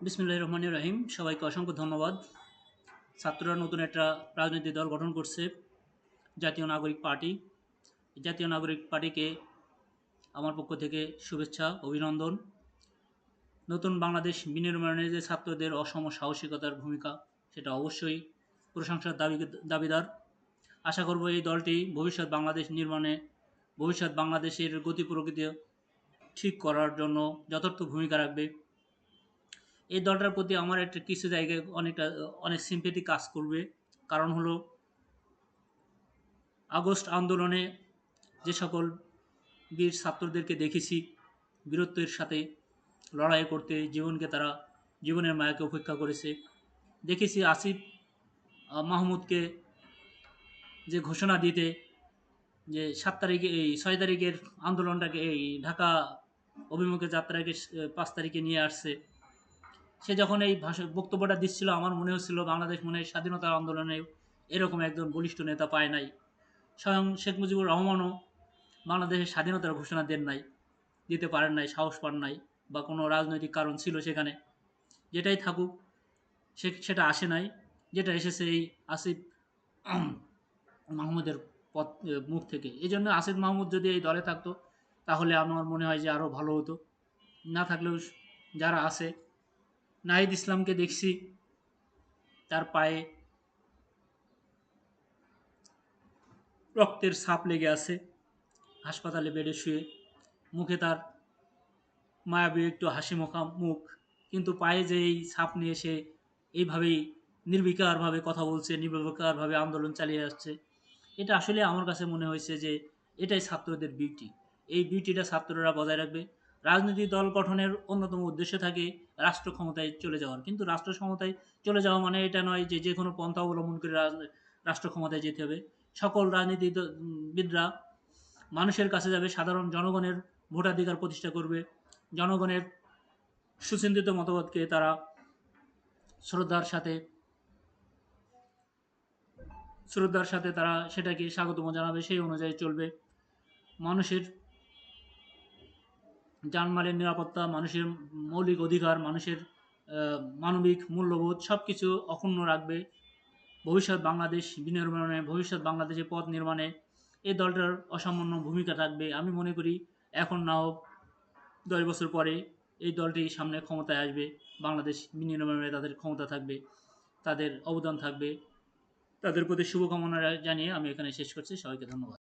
বিসমিল্লাহির রহমানির রহিম। সবাইকে অসংখ্য ধন্যবাদ। ছাত্ররা নতুন একটা রাজনৈতিক দল গঠন করছে, জাতীয় নাগরিক পার্টি। জাতীয় নাগরিক পার্টিকে আমার পক্ষ থেকে শুভেচ্ছা, অভিনন্দন। নতুন বাংলাদেশ বিনির্মাণে যে ছাত্রদের অসম সাহসিকতার ভূমিকা, সেটা অবশ্যই প্রশংসার দাবিদার। আশা করব এই দলটি ভবিষ্যৎ বাংলাদেশ নির্মাণে, ভবিষ্যৎ বাংলাদেশের গতি প্রকৃতি ঠিক করার জন্য যথার্থ ভূমিকা রাখবে। এই দলটার প্রতি আমার একটা কিছু জায়গায় অনেক সিম্পেথি কাজ করবে। কারণ হলো, আগস্ট আন্দোলনে যে সকল বীর ছাত্রদেরকে দেখেছি বীরত্বের সাথে লড়াই করতে, তারা জীবনের মায়াকে উপেক্ষা করেছে। দেখেছি আসিফ মাহমুদকে যে ঘোষণা দিতে, যে 7 তারিখে, এই 6 তারিখের আন্দোলনটাকে, এই ঢাকা অভিমুখে যাত্রাকে 5 তারিখে নিয়ে আসছে। সে যখন এই বক্তব্যটা দিচ্ছিল, আমার মনে হচ্ছিল বাংলাদেশ মনে হয় স্বাধীনতার আন্দোলনে এরকম একজন বলিষ্ঠ নেতা পায় নাই। স্বয়ং শেখ মুজিবুর রহমানও বাংলাদেশের স্বাধীনতার ঘোষণা দেন নাই, দিতে পারেন নাই, সাহস পান নাই, বা কোনো রাজনৈতিক কারণ ছিল সেখানে। যেটাই থাকুক, সেটা আসে নাই। যেটা এসেছে এই আসিফ মাহমুদের মুখ থেকে। এই জন্য আসিফ মাহমুদ যদি এই দলে থাকতো, তাহলে আমার মনে হয় যে আরও ভালো হতো। না থাকলেও যারা আছে, নাহিদ ইসলামকে দেখছি তার পায়ে রক্তের ছাপ লেগে আছে, হাসপাতালে বেডে শুয়ে। মুখে তার মায়াবী একটু হাসি মুখা মুখ, কিন্তু পায়ে যে এই ছাপ নিয়ে সে এইভাবেই নির্বিকারভাবে কথা বলছে, নির্বিকারভাবে আন্দোলন চালিয়ে যাচ্ছে, এটা আসলে আমার কাছে মনে হয়েছে যে এটাই ছাত্রদের বিউটি। এই বিউটিটা ছাত্ররা বজায় রাখবে। রাজনৈতিক দল গঠনের অন্যতম উদ্দেশ্য থাকে রাষ্ট্র ক্ষমতায় চলে যাওয়ার, কিন্তু রাষ্ট্র ক্ষমতায় চলে যাওয়া মানে এটা নয় যে যে কোনো পন্থা অবলম্বন করে রাষ্ট্র ক্ষমতায় যেতে হবে। সকল রাজনীতিবিদরা মানুষের কাছে যাবে, সাধারণ জনগণের ভোটাধিকার প্রতিষ্ঠা করবে, জনগণের সুচিন্তিত মতবাদকে তারা শ্রদ্ধার সাথে শ্রদ্ধার সাথে তারা সেটাকে স্বাগতম জানাবে, সেই অনুযায়ী চলবে। মানুষের জানমালের নিরাপত্তা, মানুষের মৌলিক অধিকার, মানুষের মানবিক মূল্যবোধ সব কিছু অক্ষুণ্ণ রাখবে। ভবিষ্যৎ বাংলাদেশ বিনির্মাণে, ভবিষ্যৎ বাংলাদেশের পথ নির্মাণে এই দলটার অসামান্য ভূমিকা থাকবে। আমি মনে করি এখন না হোক 10 বছর পরে এই দলটি সামনে ক্ষমতায় আসবে। বাংলাদেশ বিনির্মাণে তাদের ক্ষমতা থাকবে, তাদের অবদান থাকবে। তাদের প্রতি শুভকামনা জানিয়ে আমি এখানে শেষ করছি। সবাইকে ধন্যবাদ।